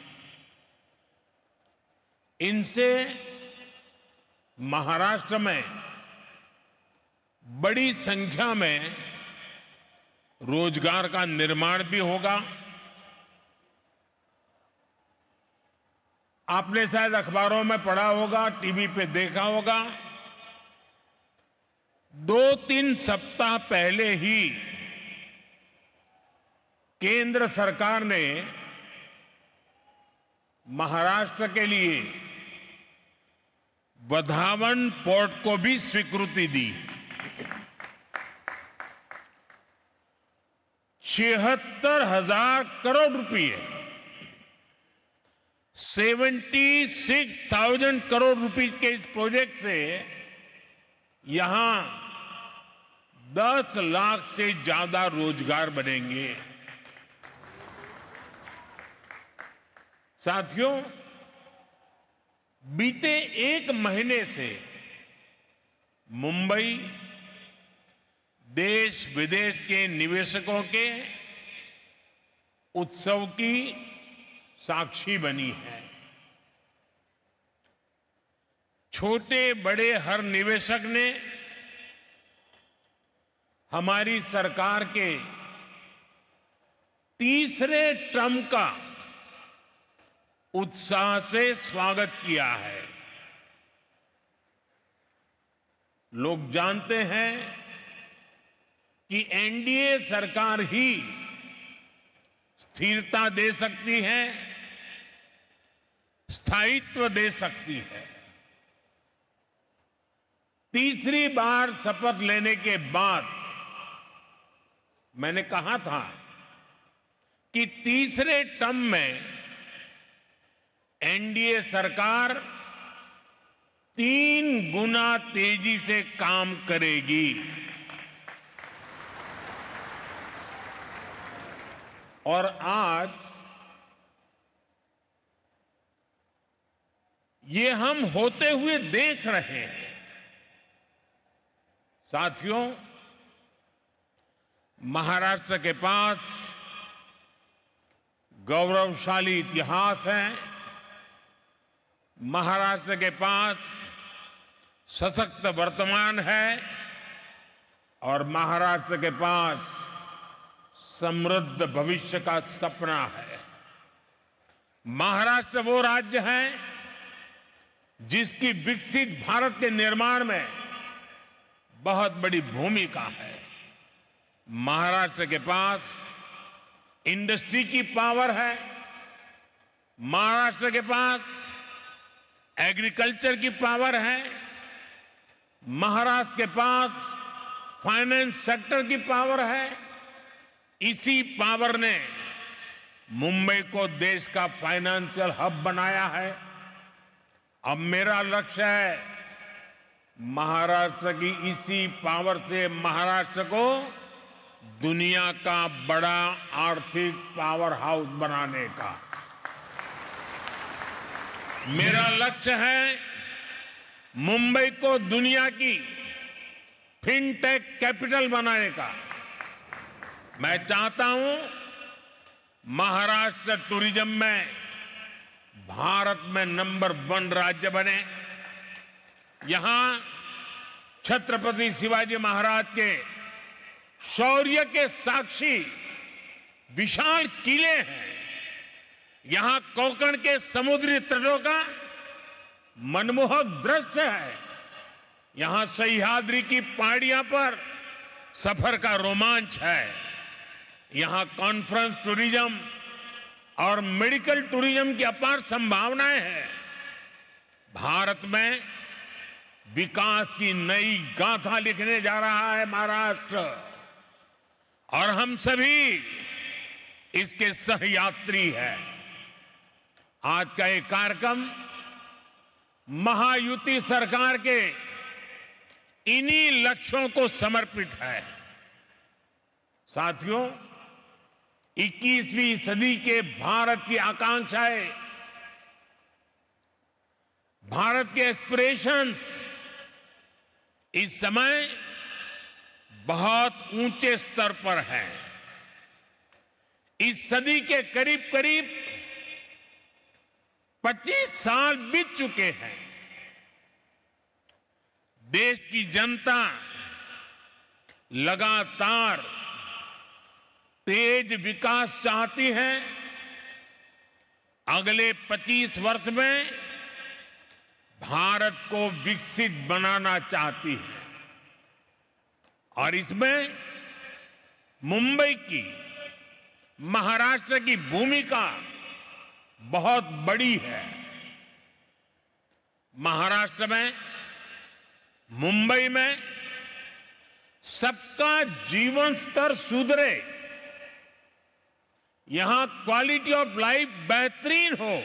S6: इनसे महाराष्ट्र में बड़ी संख्या में रोजगार का निर्माण भी होगा. आपने शायद अखबारों में पढ़ा होगा, टीवी पे देखा होगा, 2-3 सप्ताह पहले ही केंद्र सरकार ने महाराष्ट्र के लिए वधावन पोर्ट को भी स्वीकृति दी. 76,000 करोड़ रुपए, 76,000 करोड़ रुपीस के इस प्रोजेक्ट से यहां 10 लाख से ज्यादा रोजगार बनेंगे. साथियों, बीते एक महीने से मुंबई देश विदेश के निवेशकों के उत्सव की साक्षी बनी है. छोटे बड़े हर निवेशक ने हमारी सरकार के तीसरे टर्म का उत्साह से स्वागत किया है. लोग जानते हैं कि एनडीए सरकार ही स्थिरता दे सकती है, स्थायित्व दे सकती है. तीसरी बार शपथ लेने के बाद मैंने कहा था कि तीसरे टर्म में एनडीए सरकार 3 गुना तेजी से काम करेगी. और आज ये हम होते हुए देख रहे हैं. साथियों, महाराष्ट्र के पास गौरवशाली इतिहास है. महाराष्ट्र के पास सशक्त वर्तमान है और महाराष्ट्र के पास समृद्ध भविष्य का सपना है. महाराष्ट्र वो राज्य है जिसकी विकसित भारत के निर्माण में बहुत बड़ी भूमिका है. महाराष्ट्र के पास इंडस्ट्री की पावर है. महाराष्ट्र के पास एग्रीकल्चर की पावर है. महाराष्ट्र के पास फाइनेंस सेक्टर की पावर है. इसी पावर ने मुंबई को देश का फाइनेंशियल हब बनाया है. अब मेरा लक्ष्य है महाराष्ट्र की इसी पावर से महाराष्ट्र को दुनिया का बड़ा आर्थिक पावर हाउस बनाने का मेरा लक्ष्य है। मुंबई को दुनिया की फिनटेक कैपिटल बनाने का। मैं चाहता हूं महाराष्ट्र टूरिज्म में भारत में नंबर 1 राज्य बने। यहां छत्रपति शिवाजी महाराज के शौर्य के साक्षी विशाल किले हैं। यहां कोंकण के समुद्री तटों का मनमोहक दृश्य है। यहां सह्याद्री की पहाड़ियां पर सफर का रोमांच है। यहां कॉन्फ्रेंस टूरिज्म और मेडिकल टूरिज्म की अपार संभावनाएं हैं। भारत में विकास की नई गाथा लिखने जा रहा है महाराष्ट्र, और हम सभी इसके सहयात्री हैं। आज का ये कार्यक्रम महायुति सरकार के इन्हीं लक्ष्यों को समर्पित है। साथियों, 21वीं सदी के भारत की आकांक्षाएं, भारत के एस्पिरेशंस इस समय बहुत ऊंचे स्तर पर हैं। इस सदी के करीब करीब 25 साल बीत चुके हैं। देश की जनता लगातार तेज विकास चाहती है। अगले 25 वर्ष में भारत को विकसित बनाना चाहती है, और इसमें मुंबई की, महाराष्ट्र की भूमिका बहुत बड़ी है। महाराष्ट्र में, मुंबई में सबका जीवन स्तर सुधरे, यहां क्वालिटी ऑफ लाइफ बेहतरीन हो,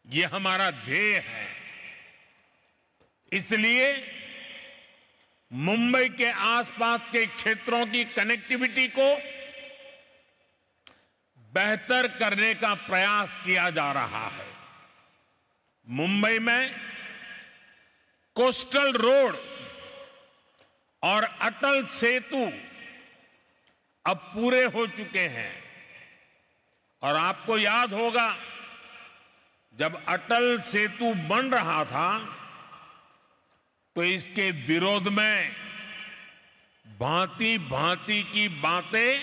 S6: यह हमारा ध्येय है। इसलिए मुंबई के आसपास के क्षेत्रों की कनेक्टिविटी को बेहतर करने का प्रयास किया जा रहा है। मुंबई में कोस्टल रोड और अटल सेतु अब पूरे हो चुके हैं, और आपको याद होगा जब अटल सेतु बन रहा था तो इसके विरोध में भांति भांति की बातें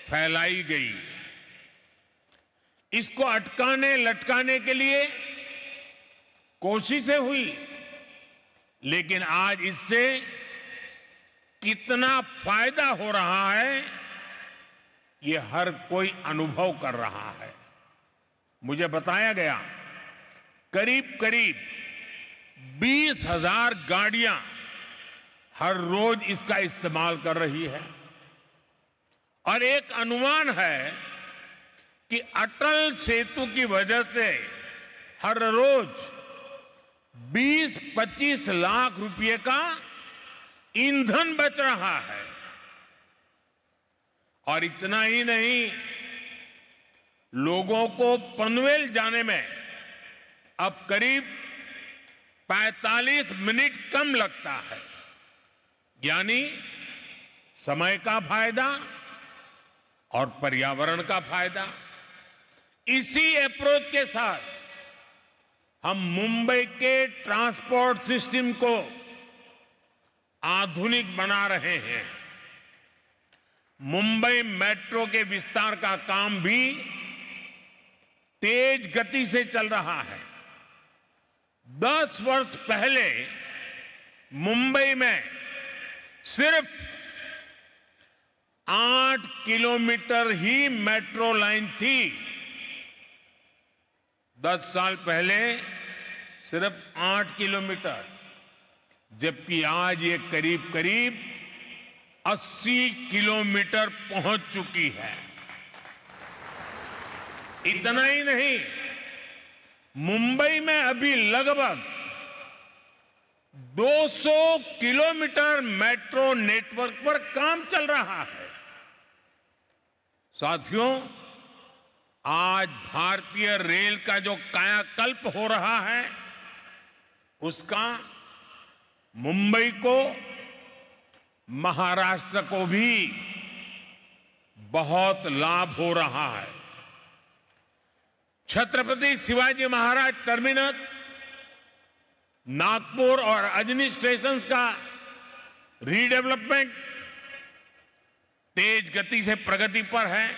S6: फैलाई गई। इसको अटकाने लटकाने के लिए कोशिशें हुई, लेकिन आज इससे कितना फायदा हो रहा है ये हर कोई अनुभव कर रहा है। मुझे बताया गया करीब करीब 20,000 गाड़ियां हर रोज इसका इस्तेमाल कर रही है, और एक अनुमान है कि अटल सेतु की वजह से हर रोज 20-25 लाख रुपए का ईंधन बच रहा है। और इतना ही नहीं, लोगों को पनवेल जाने में अब करीब 45 मिनट कम लगता है, यानी समय का फायदा और पर्यावरण का फायदा। इसी अप्रोच के साथ हम मुंबई के ट्रांसपोर्ट सिस्टम को आधुनिक बना रहे हैं। मुंबई मेट्रो के विस्तार का काम भी तेज गति से चल रहा है। 10 वर्ष पहले मुंबई में सिर्फ 8 किलोमीटर ही मेट्रो लाइन थी। 10 साल पहले सिर्फ 8 किलोमीटर, जबकि आज ये करीब करीब 80 किलोमीटर पहुंच चुकी है। इतना ही नहीं, मुंबई में अभी लगभग 200 किलोमीटर मेट्रो नेटवर्क पर काम चल रहा है। साथियों, आज भारतीय रेल का जो कायाकल्प हो रहा है, उसका मुंबई को, महाराष्ट्र को भी बहुत लाभ हो रहा है। छत्रपति शिवाजी महाराज टर्मिनस, नागपुर और अजनी स्टेशन का रीडेवलपमेंट तेज गति से प्रगति पर है।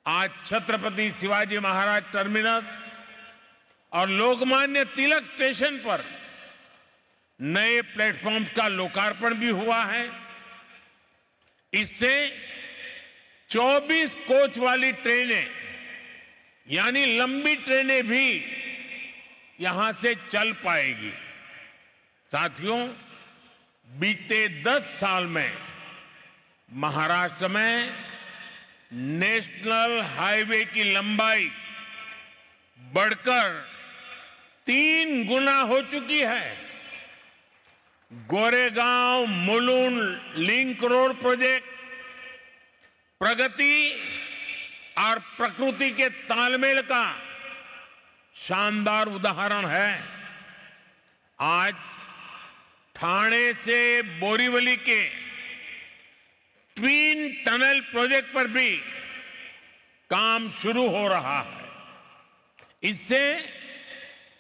S6: आज छत्रपति शिवाजी महाराज टर्मिनस और लोकमान्य तिलक स्टेशन पर नए प्लेटफॉर्म्स का लोकार्पण भी हुआ है। इससे 24 कोच वाली ट्रेनें, यानी लंबी ट्रेनें भी यहां से चल पाएगी। साथियों, बीते 10 साल में महाराष्ट्र में नेशनल हाईवे की लंबाई बढ़कर 3 गुना हो चुकी है। Goregaon Mulund link road project प्रगति और प्रकृति के तालमेल का शानदार उदाहरण है। आज ठाणे से बोरीवली के ट्विन टनल प्रोजेक्ट पर भी काम शुरू हो रहा है। इससे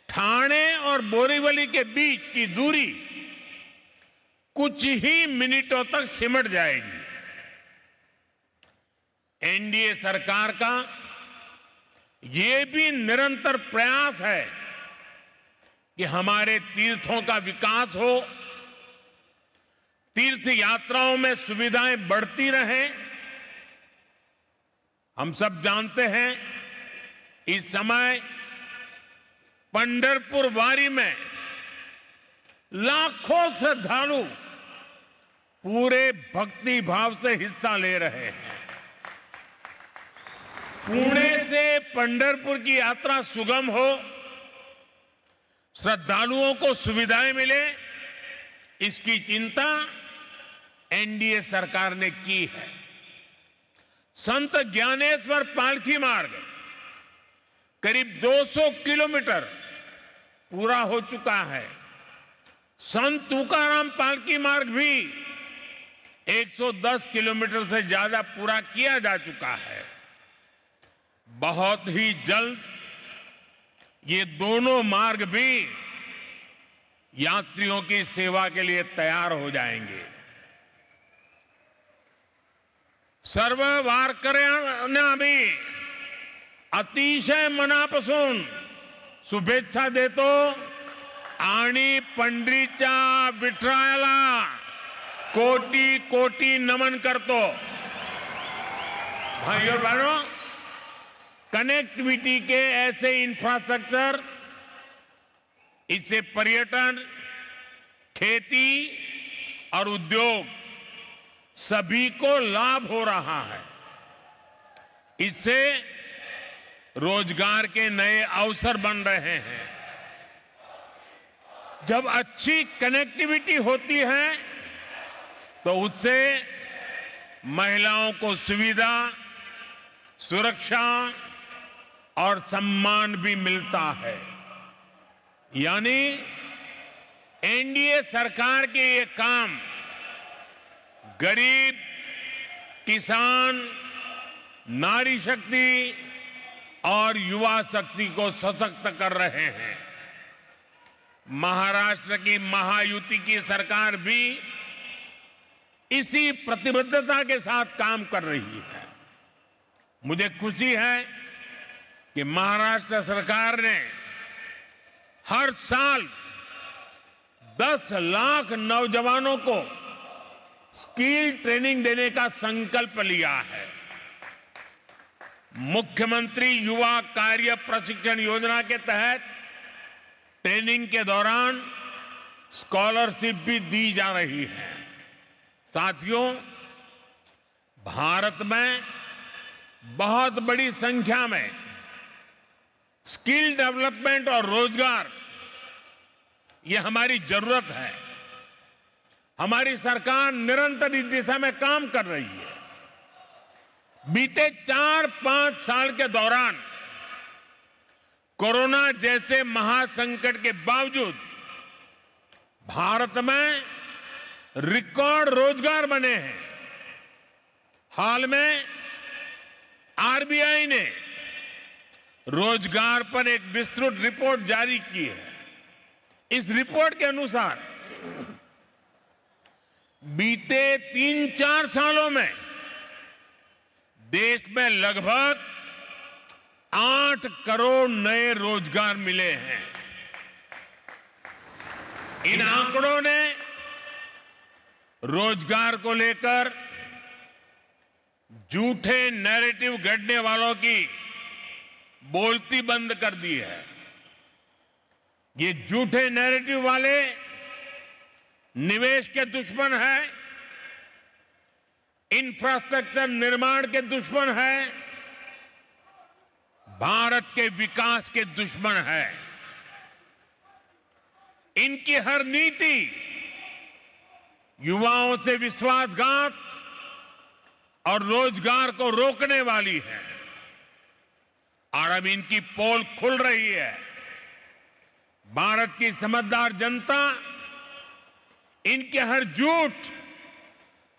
S6: ठाणे और बोरीवली के बीच की दूरी कुछ ही मिनटों तक सिमट जाएगी। एनडीए सरकार का ये भी निरंतर प्रयास है कि हमारे तीर्थों का विकास हो, तीर्थ यात्राओं में सुविधाएं बढ़ती रहें। हम सब जानते हैं, इस समय पंढरपुर वारी में लाखों श्रद्धालु पूरे भक्ति भाव से हिस्सा ले रहे हैं। पुणे से पंढरपुर की यात्रा सुगम हो, श्रद्धालुओं को सुविधाएं मिले, इसकी चिंता एनडीए सरकार ने की है। संत ज्ञानेश्वर पालकी मार्ग करीब 200 किलोमीटर पूरा हो चुका है। संत तुकाराम पालकी मार्ग भी 110 किलोमीटर से ज्यादा पूरा किया जा चुका है। बहुत ही जल्द ये दोनों मार्ग भी यात्रियों की सेवा के लिए तैयार हो जाएंगे। सर्व वारकऱ्यांना मी अतिशय मनापासून शुभेच्छा देतो आणि पंढरीच्या विठ्ठलाला कोटी कोटी नमन करतो। भाइयों और बहनों, कनेक्टिविटी के ऐसे इंफ्रास्ट्रक्चर, इससे पर्यटन, खेती और उद्योग सभी को लाभ हो रहा है। इससे रोजगार के नए अवसर बन रहे हैं। जब अच्छी कनेक्टिविटी होती है तो उससे महिलाओं को सुविधा, सुरक्षा और सम्मान भी मिलता है। यानी एनडीए सरकार के ये काम गरीब, किसान, नारी शक्ति और युवा शक्ति को सशक्त कर रहे हैं। महाराष्ट्र की महायुति की सरकार भी इसी प्रतिबद्धता के साथ काम कर रही है। मुझे खुशी है कि महाराष्ट्र सरकार ने हर साल 10 लाख नौजवानों को स्किल ट्रेनिंग देने का संकल्प लिया है। मुख्यमंत्री युवा कार्य प्रशिक्षण योजना के तहत ट्रेनिंग के दौरान स्कॉलरशिप भी दी जा रही है। साथियों, भारत में बहुत बड़ी संख्या में स्किल डेवलपमेंट और रोजगार ये हमारी जरूरत है। हमारी सरकार निरंतर इस दिशा में काम कर रही है। बीते 4-5 साल के दौरान कोरोना जैसे महासंकट के बावजूद भारत में रिकॉर्ड रोजगार बने हैं। हाल में आरबीआई ने रोजगार पर एक विस्तृत रिपोर्ट जारी की है। इस रिपोर्ट के अनुसार बीते 3-4 सालों में देश में लगभग 8 करोड़ नए रोजगार मिले हैं। इन आंकड़ों ने रोजगार को लेकर झूठे नैरेटिव गढ़ने वालों की बोलती बंद कर दी है। ये झूठे नैरेटिव वाले निवेश के दुश्मन हैं, इंफ्रास्ट्रक्चर निर्माण के दुश्मन हैं, भारत के विकास के दुश्मन हैं। इनकी हर नीति युवाओं से विश्वासघात और रोजगार को रोकने वाली है और अब इनकी पोल खुल रही है। भारत की समझदार जनता इनके हर झूठ,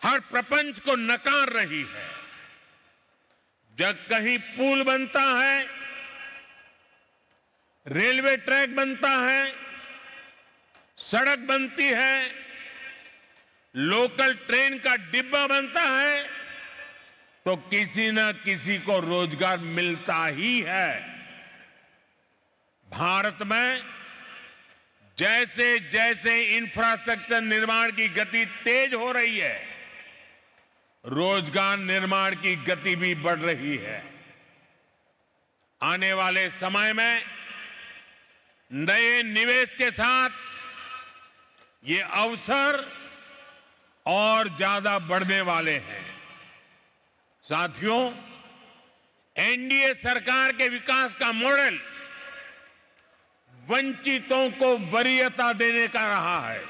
S6: हर प्रपंच को नकार रही है। जब कहीं पुल बनता है, रेलवे ट्रैक बनता है, सड़क बनती है, लोकल ट्रेन का डिब्बा बनता है, तो किसी न किसी को रोजगार मिलता ही है। भारत में जैसे जैसे इंफ्रास्ट्रक्चर निर्माण की गति तेज हो रही है, रोजगार निर्माण की गति भी बढ़ रही है। आने वाले समय में नए निवेश के साथ ये अवसर और ज्यादा बढ़ने वाले हैं। साथियों, एनडीए सरकार के विकास का मॉडल वंचितों को वरीयता देने का रहा है।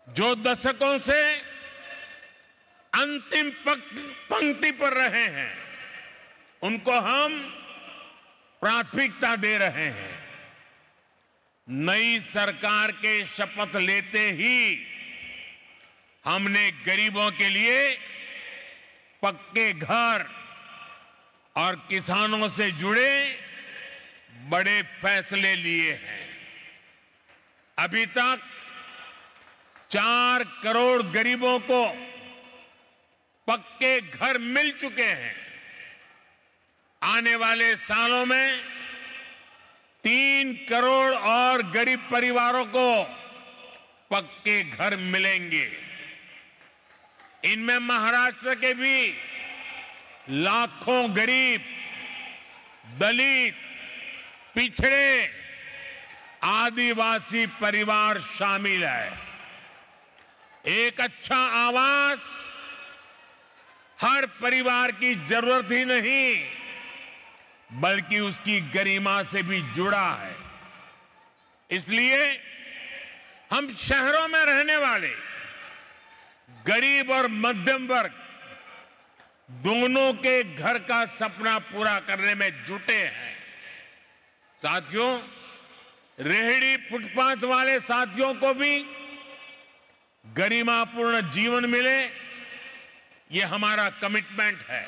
S6: जो दशकों से अंतिम पंक्ति पर रहे हैं, उनको हम प्राथमिकता दे रहे हैं। नई सरकार के शपथ लेते ही हमने गरीबों के लिए पक्के घर और किसानों से जुड़े बड़े फैसले लिए हैं। अभी तक 4 करोड़ गरीबों को पक्के घर मिल चुके हैं। आने वाले सालों में 3 करोड़ और गरीब परिवारों को पक्के घर मिलेंगे। इनमें महाराष्ट्र के भी लाखों गरीब, दलित, पिछड़े, आदिवासी परिवार शामिल है। एक अच्छा आवास हर परिवार की जरूरत ही नहीं, बल्कि उसकी गरिमा से भी जुड़ा है। इसलिए हम शहरों में रहने वाले गरीब और मध्यम वर्ग दोनों के घर का सपना पूरा करने में जुटे हैं। साथियों, रेहड़ी फुटपाथ वाले साथियों को भी गरिमापूर्ण जीवन मिले, ये हमारा कमिटमेंट है।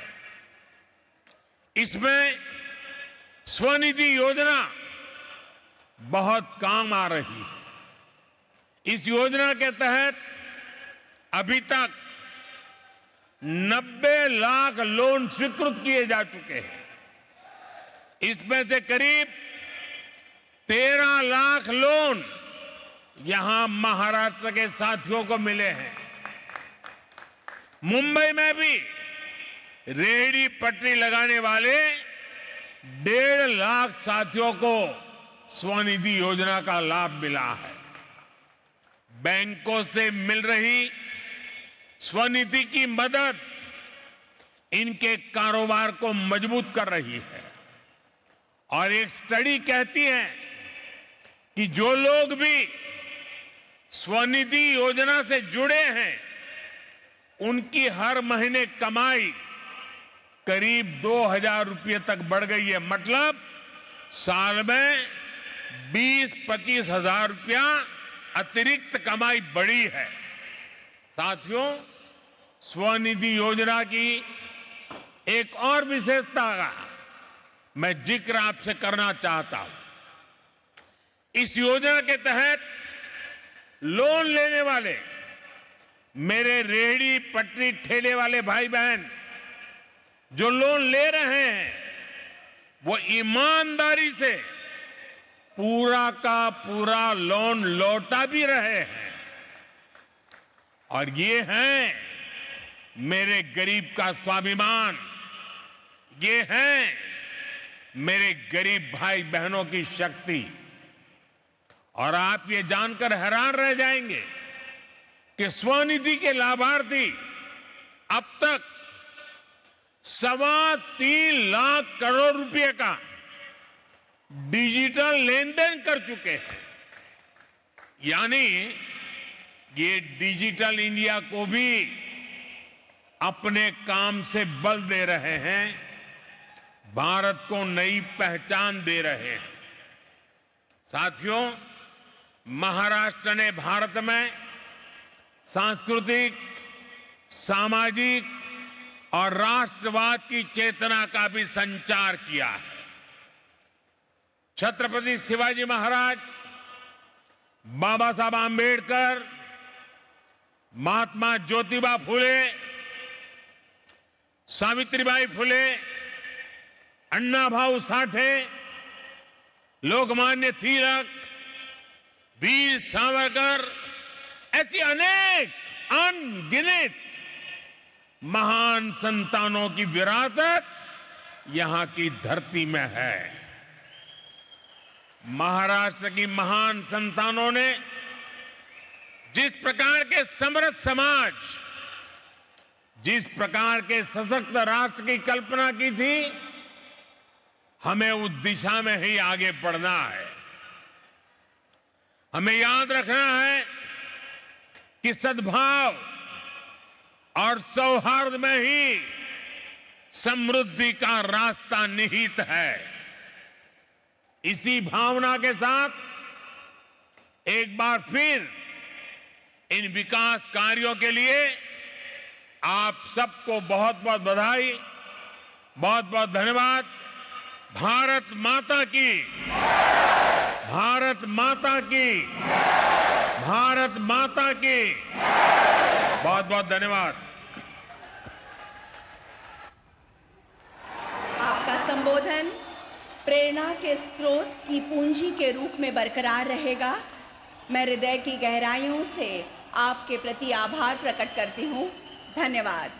S6: इसमें स्वनिधि योजना बहुत काम आ रही है। इस योजना के तहत अभी तक 90 लाख लोन स्वीकृत किए जा चुके हैं। इसमें से करीब 13 लाख लोन यहां महाराष्ट्र के साथियों को मिले हैं। मुंबई में भी रेहड़ी पटरी लगाने वाले 1.5 लाख साथियों को स्वनिधि योजना का लाभ मिला है। बैंकों से मिल रही स्वनिधि की मदद इनके कारोबार को मजबूत कर रही है। और एक स्टडी कहती है कि जो लोग भी स्वनिधि योजना से जुड़े हैं उनकी हर महीने कमाई करीब 2000 रुपये तक बढ़ गई है। मतलब साल में 20-25 हजार रुपया अतिरिक्त कमाई बढ़ी है। साथियों, स्वनिधि योजना की एक और विशेषता का मैं जिक्र आपसे करना चाहता हूं। इस योजना के तहत लोन लेने वाले मेरे रेहड़ी पटरी ठेले वाले भाई बहन जो लोन ले रहे हैं वो ईमानदारी से पूरा का पूरा लोन लौटा भी रहे हैं। और ये है मेरे गरीब का स्वाभिमान, ये है मेरे गरीब भाई बहनों की शक्ति। और आप ये जानकर हैरान रह जाएंगे कि स्वनिधि के लाभार्थी अब तक 3.25 लाख करोड़ रुपए का डिजिटल लेन देन कर चुके हैं। यानी ये डिजिटल इंडिया को भी अपने काम से बल दे रहे हैं, भारत को नई पहचान दे रहे हैं। साथियों, महाराष्ट्र ने भारत में सांस्कृतिक, सामाजिक और राष्ट्रवाद की चेतना का भी संचार किया है। छत्रपति शिवाजी महाराज, बाबा साहब आंबेडकर, महात्मा ज्योतिबा फुले, सावित्रीबाई फुले, अन्ना भाऊ साठे, लोकमान्य तिलक, वीर सावरकर, ऐसी अनेक अनगिनत महान संतानों की विरासत यहां की धरती में है। महाराष्ट्र की महान संतानों ने जिस प्रकार के समृद्ध समाज, जिस प्रकार के सशक्त राष्ट्र की कल्पना की थी, हमें उस दिशा में ही आगे बढ़ना है। हमें याद रखना है कि सद्भाव और सौहार्द में ही समृद्धि का रास्ता निहित है। इसी भावना के साथ एक बार फिर इन विकास कार्यों के लिए आप सबको बहुत बहुत बधाई, बहुत बहुत धन्यवाद। भारत माता की, भारत माता की, भारत माता की, बहुत बहुत धन्यवाद।
S2: आपका संबोधन प्रेरणा के स्रोत की पूंजी के रूप में बरकरार रहेगा। मैं हृदय की गहराइयों से आपके प्रति आभार प्रकट करती हूँ। धन्यवाद।